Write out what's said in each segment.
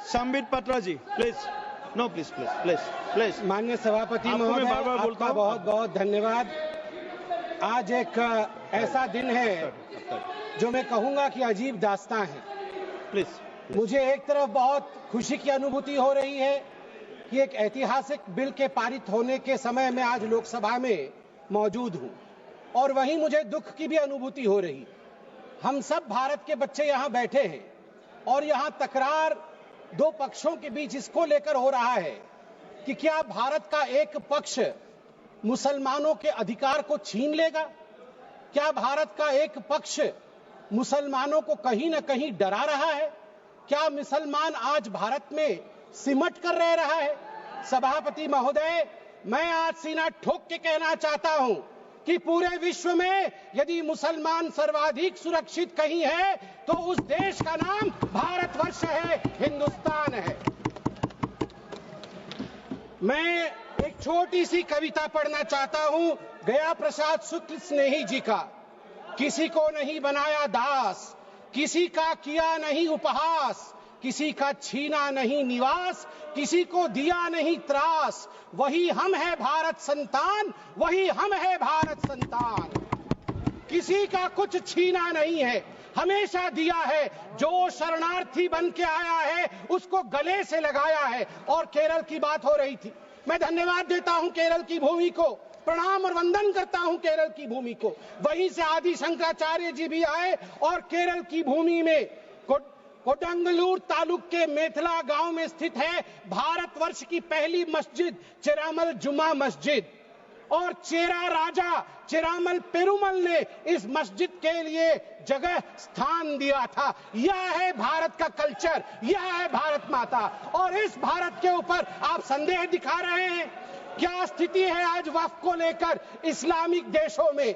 Sambit Patra ji please, no please please please please. माननीय सभापति महोदय, आपका बहुत बहुत धन्यवाद। आज एक ऐसा दिन है जो मैं कहूंगा कि अजीब दास्तां है। प्लीज। मुझे एक तरफ बहुत खुशी की अनुभूति हो रही है कि एक ऐतिहासिक बिल के पारित होने के समय में आज लोकसभा में मौजूद हूं, और वहीं मुझे दुख की भी अनुभूति हो रही। हम सब भारत के बच्चे यहां बैठे हैं और यहां तकरार दो पक्षों के बीच इसको लेकर हो रहा है कि क्या भारत का एक पक्ष मुसलमानों के अधिकार को छीन लेगा, क्या भारत का एक पक्ष मुसलमानों को कहीं ना कहीं डरा रहा है, क्या मुसलमान आज भारत में सिमट कर रह रहा है। सभापति महोदय, मैं आज सीना ठोक के कहना चाहता हूं कि पूरे विश्व में यदि मुसलमान सर्वाधिक सुरक्षित कहीं है तो उस देश का नाम भारतवर्ष है, हिंदुस्तान है। मैं एक छोटी सी कविता पढ़ना चाहता हूं गया प्रसाद शुक्ल स्नेही जी का। किसी को नहीं बनाया दास, किसी का किया नहीं उपहास, किसी का छीना नहीं निवास, किसी को दिया नहीं त्रास, वही हम है भारत संतान, वही हम है भारत संतान। किसी का कुछ छीना नहीं है, हमेशा दिया है। जो शरणार्थी बन के आया है उसको गले से लगाया है। और केरल की बात हो रही थी, मैं धन्यवाद देता हूं केरल की भूमि को, प्रणाम और वंदन करता हूं केरल की भूमि को। वहीं से आदि शंकराचार्य जी भी आए और केरल की भूमि में कोडंगलूर तालुक के मेथला गांव में स्थित है भारतवर्ष की पहली मस्जिद चेरामल जुमा मस्जिद। और चेरा राजा चेरामल पेरुमल ने इस मस्जिद के लिए जगह स्थान दिया था। यह है भारत का कल्चर, यह है भारत माता। और इस भारत के ऊपर आप संदेह दिखा रहे हैं। क्या स्थिति है आज वक्फ को लेकर इस्लामिक देशों में?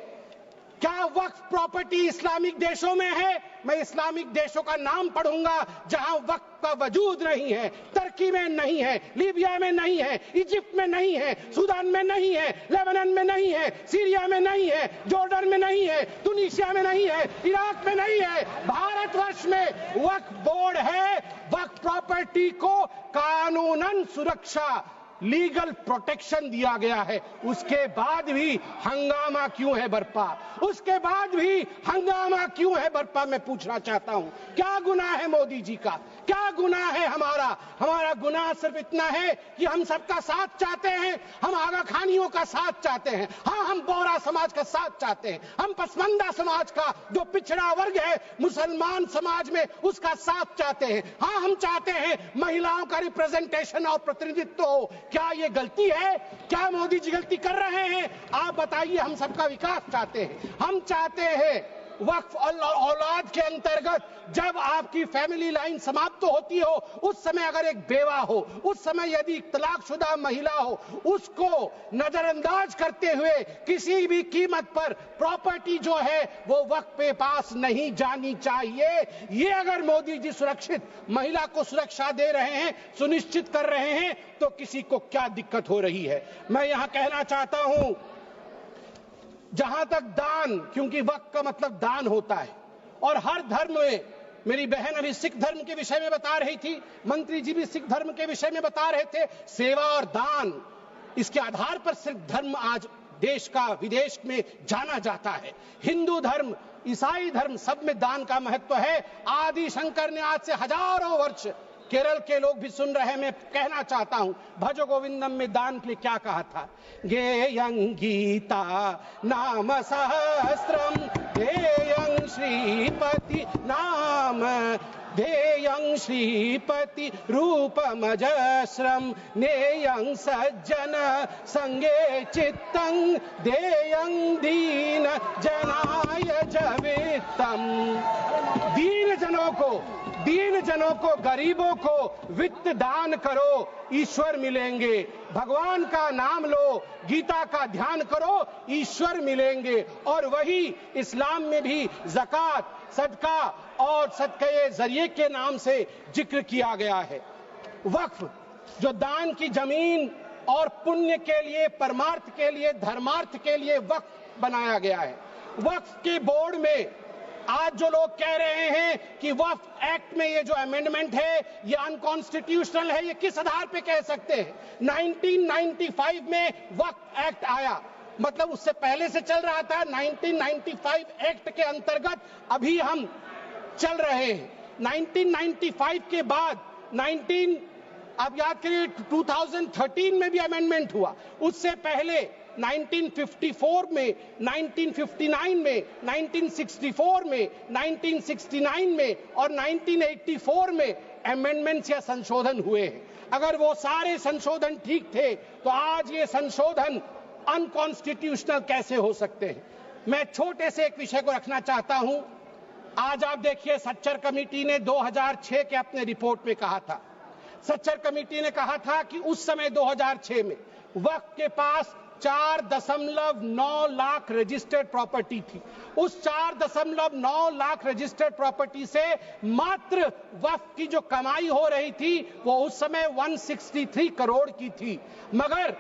क्या वक्फ प्रॉपर्टी इस्लामिक देशों में है? मैं इस्लामिक देशों का नाम पढ़ूंगा जहां वक्फ का वजूद नहीं है। तुर्की में नहीं है, लीबिया में नहीं है, इजिप्ट में नहीं है, सूडान में नहीं है, लेबनान में नहीं है, सीरिया में नहीं है, जॉर्डन में नहीं है, तुनिसिया में नहीं है, इराक में नहीं है। भारतवर्ष में वक्फ बोर्ड है। वक्फ प्रॉपर्टी को कानूनन सुरक्षा, लीगल प्रोटेक्शन दिया गया है। उसके बाद भी हंगामा क्यों है बरपा? उसके बाद भी हंगामा क्यों है बरपा? मैं पूछना चाहता हूं, क्या गुनाह है मोदी जी का? क्या गुनाह है हमारा? हमारा गुनाह सिर्फ इतना है कि हम सबका साथ चाहते हैं, हम आगा खानियों का साथ चाहते हैं, हाँ हम बोहरा समाज का साथ चाहते हैं, हम पसमंदा समाज का जो पिछड़ा वर्ग है मुसलमान समाज में उसका साथ चाहते हैं, हाँ हम चाहते हैं महिलाओं का रिप्रेजेंटेशन और प्रतिनिधित्व हो। क्या ये गलती है? क्या मोदी जी गलती कर रहे हैं? आप बताइए। हम सबका विकास चाहते हैं, हम चाहते हैं वक्फ औलाद के अंतर्गत जब आपकी फैमिली लाइन समाप्त होती हो उस समय अगर एक बेवा हो, उस समय यदि तलाकशुदा महिला हो, उसको नजरअंदाज करते हुए किसी भी कीमत पर प्रॉपर्टी जो है वो वक्फ पे पास नहीं जानी चाहिए। ये अगर मोदी जी सुरक्षित महिला को सुरक्षा दे रहे हैं, सुनिश्चित कर रहे हैं, तो किसी को क्या दिक्कत हो रही है? मैं यहां कहना चाहता हूं, जहां तक दान, क्योंकि वक्फ का मतलब दान होता है और हर धर्म में, मेरी बहन अभी सिख धर्म के विषय में बता रही थी, मंत्री जी भी सिख धर्म के विषय में बता रहे थे, सेवा और दान, इसके आधार पर सिख धर्म आज देश का विदेश में जाना जाता है। हिंदू धर्म, ईसाई धर्म, सब में दान का महत्व है। आदि शंकर ने आज से हजारों वर्ष, केरल के लोग भी सुन रहे हैं, मैं कहना चाहता हूं, भज गोविंदम में दान के लिए क्या कहा था? गेयं गीता नाम सहस्त्रम ध्येयं श्रीपति नाम ध्येयं श्रीपति रूपमजस्रम नेयं सज्जन संगे चित्तं देयं दीन जनाय जवित्तम। दीन जनों को, गरीबों को वित्त दान करो, ईश्वर मिलेंगे। भगवान का नाम लो, गीता का ध्यान करो, ईश्वर मिलेंगे। और वही इस्लाम में भी ज़कात, सदका और सदके जरिए के नाम से जिक्र किया गया है। वक्फ जो दान की जमीन और पुण्य के लिए, परमार्थ के लिए, धर्मार्थ के लिए वक्फ बनाया गया है। वक्फ के बोर्ड में आज जो लोग कह रहे हैं कि वक्फ एक्ट में ये जो अमेंडमेंट है ये अनकॉन्स्टिट्यूशनल है, ये किस आधार पे कह सकते हैं? 1995 में वक्फ एक्ट आया, मतलब उससे पहले से चल रहा था। 1995 एक्ट के अंतर्गत अभी हम चल रहे हैं। 1995 के बाद आप याद करिए 2013 में भी अमेंडमेंट हुआ। उससे पहले 1954 में, 1959 में, 1964 में, 1969 में और 1984 में अमेंडमेंट्स या संशोधन हुए हैं। अगर वो सारे संशोधन ठीक थे तो आज ये संशोधन अनकॉन्स्टिट्यूशनल कैसे हो सकते हैं? मैं छोटे से एक विषय को रखना चाहता हूं। आज आप देखिए, सच्चर कमेटी ने 2006 के अपने रिपोर्ट में कहा था, सच्चर कमेटी ने कहा था कि उस समय 2006 में वक्फ के पास 4.9 लाख रजिस्टर्ड प्रॉपर्टी थी। उस 4.9 लाख रजिस्टर्ड प्रॉपर्टी से मात्र वक्फ की जो कमाई हो रही थी वो उस समय 163 करोड़ की थी। मगर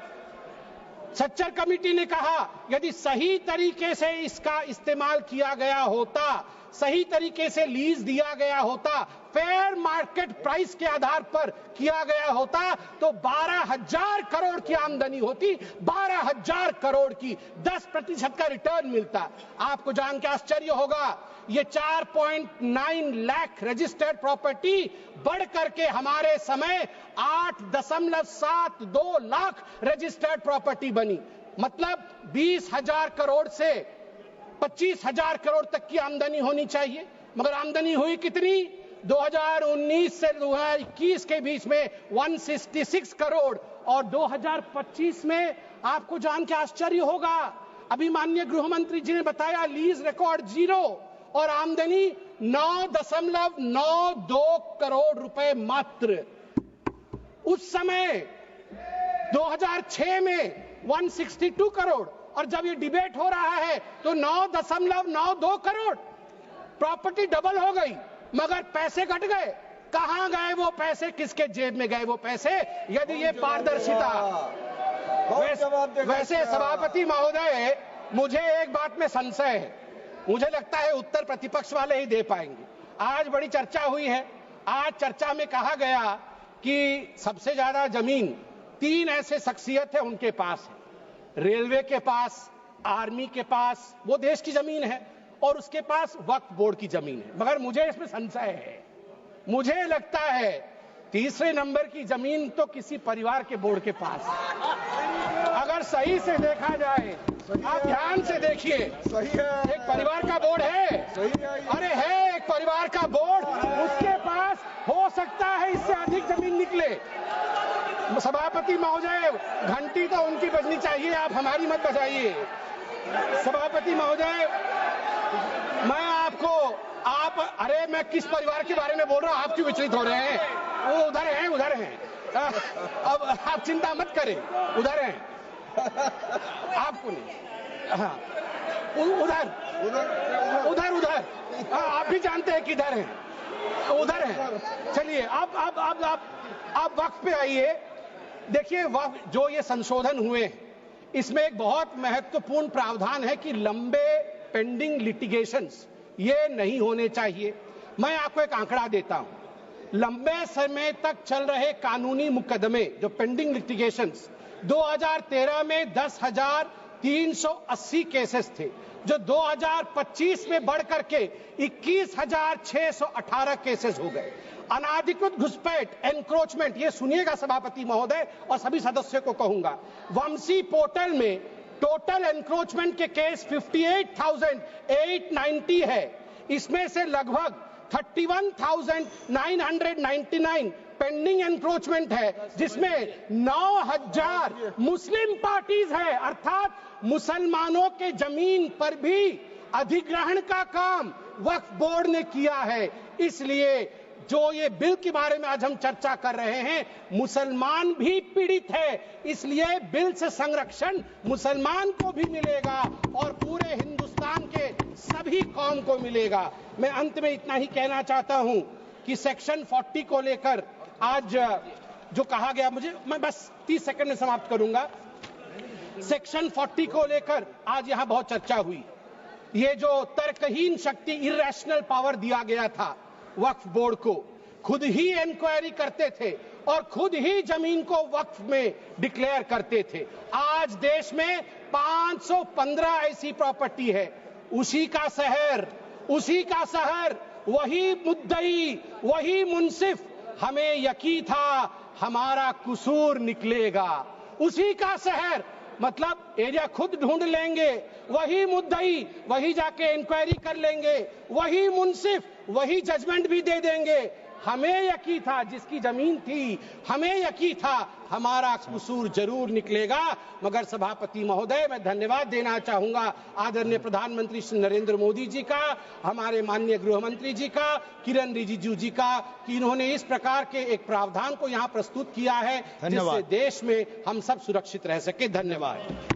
सच्चर कमेटी ने कहा यदि सही तरीके से इसका इस्तेमाल किया गया होता, सही तरीके से लीज दिया गया होता, फेयर मार्केट प्राइस के आधार पर किया गया होता तो 12,000 करोड़ की आमदनी होती, 12,000 करोड़ की, 10% का रिटर्न मिलता। आपको जान के आश्चर्य होगा, ये 4.9 लाख रजिस्टर्ड प्रॉपर्टी बढ़ करके हमारे समय 8.72 लाख रजिस्टर्ड प्रॉपर्टी बनी। मतलब 20,000 करोड़ से 25,000 करोड़ तक की आमदनी होनी चाहिए, मगर आमदनी हुई कितनी? 2019 से 2021 के बीच में 166 करोड़ और 2025 में आपको जान के आश्चर्य होगा, अभी माननीय गृह मंत्री जी ने बताया लीज रिकॉर्ड 0 और आमदनी 9.92 करोड़ रुपए मात्र। उस समय 2006 में 162 करोड़ और जब ये डिबेट हो रहा है तो 9.92 करोड़। प्रॉपर्टी डबल हो गई मगर पैसे घट गए। कहां गए वो पैसे, किसके जेब में गए वो पैसे? यदि ये पारदर्शिता। वैसे सभापति महोदय, मुझे एक बात में संशय है, मुझे लगता है उत्तर प्रतिपक्ष वाले ही दे पाएंगे। आज बड़ी चर्चा हुई है, आज चर्चा में कहा गया कि सबसे ज्यादा जमीन 3 ऐसे शख्सियत है उनके पास है, रेलवे के पास, आर्मी के पास, वो देश की जमीन है, और उसके पास वक्फ बोर्ड की जमीन है। मगर मुझे इसमें संशय है, मुझे लगता है तीसरे नंबर की जमीन तो किसी परिवार के बोर्ड के पास है। अगर सही से देखा जाए, आप ध्यान से देखिए, एक परिवार का बोर्ड है, अरे है एक परिवार का बोर्ड, उसके पास हो सकता है इससे अधिक जमीन निकले। सभापति महोदय, घंटी तो उनकी बजनी चाहिए, आप हमारी मत बजाइए। सभापति महोदय, मैं आपको, अरे मैं किस परिवार के बारे में बोल रहा हूं, आप क्यों विचलित हो रहे हैं? वो उधर हैं, उधर हैं। अब आप चिंता मत करें, उधर हैं, आपको नहीं। हाँ, उधर उधर उधर, आप भी जानते हैं किधर हैं, उधर हैं। चलिए आप वक्फ पे आइए। देखिए, वक्फ जो ये संशोधन हुए इसमें एक बहुत महत्वपूर्ण प्रावधान है कि लंबे पेंडिंग लिटिगेशंस ये नहीं होने चाहिए। मैं आपको एक आंकड़ा देता हूं, लंबे समय तक चल रहे कानूनी मुकदमे जो पेंडिंग लिटिगेशंस 2013 में 10,380 केसेस थे, जो 2025 में बढ़ करके 21,618 केसेस हो गए। अनाधिकृत घुसपैठ, एनक्रोचमेंट, ये सुनिएगा सभापति महोदय और सभी सदस्यों को कहूंगा, वंशी पोर्टल में टोटल एनक्रोचमेंट के केस 58,890 है। इसमें से लगभग 31,999 पेंडिंग एनक्रोचमेंट है, जिसमें 9,000 मुस्लिम पार्टीज है, अर्थात मुसलमानों के जमीन पर भी अधिग्रहण का काम वक्फ बोर्ड ने किया है। इसलिए जो ये बिल के बारे में आज हम चर्चा कर रहे हैं, मुसलमान भी पीड़ित है, इसलिए बिल से संरक्षण मुसलमान को भी मिलेगा और पूरे हिंदुस्तान के सभी कौम को मिलेगा। मैं अंत में इतना ही कहना चाहता हूं कि सेक्शन 40 को लेकर आज जो कहा गया, मैं बस 30 सेकंड में समाप्त करूंगा। सेक्शन 40 को लेकर आज यहां बहुत चर्चा हुई। ये जो तर्कहीन शक्ति, इरेशनल पावर दिया गया था वक्फ बोर्ड को, खुद ही इंक्वायरी करते थे और खुद ही जमीन को वक्फ में डिक्लेयर करते थे। आज देश में 515 ऐसी प्रॉपर्टी है, उसी का शहर, वही मुद्दई, वही मुंसिफ, हमें यकीन था हमारा कसूर निकलेगा। उसी का शहर, मतलब एरिया खुद ढूंढ लेंगे, वही मुद्दई, वही जाके इंक्वायरी कर लेंगे, वही मुंसिफ, वही जजमेंट भी दे देंगे। हमें यकीन था, जिसकी जमीन थी, हमें यकीन था हमारा कसूर जरूर निकलेगा। मगर सभापति महोदय, मैं धन्यवाद देना चाहूंगा आदरणीय प्रधानमंत्री श्री नरेंद्र मोदी जी का, हमारे माननीय गृह मंत्री जी का, किरण रिजिजू जी का, कि इन्होंने इस प्रकार के एक प्रावधान को यहाँ प्रस्तुत किया है जिससे देश में हम सब सुरक्षित रह सके। धन्यवाद।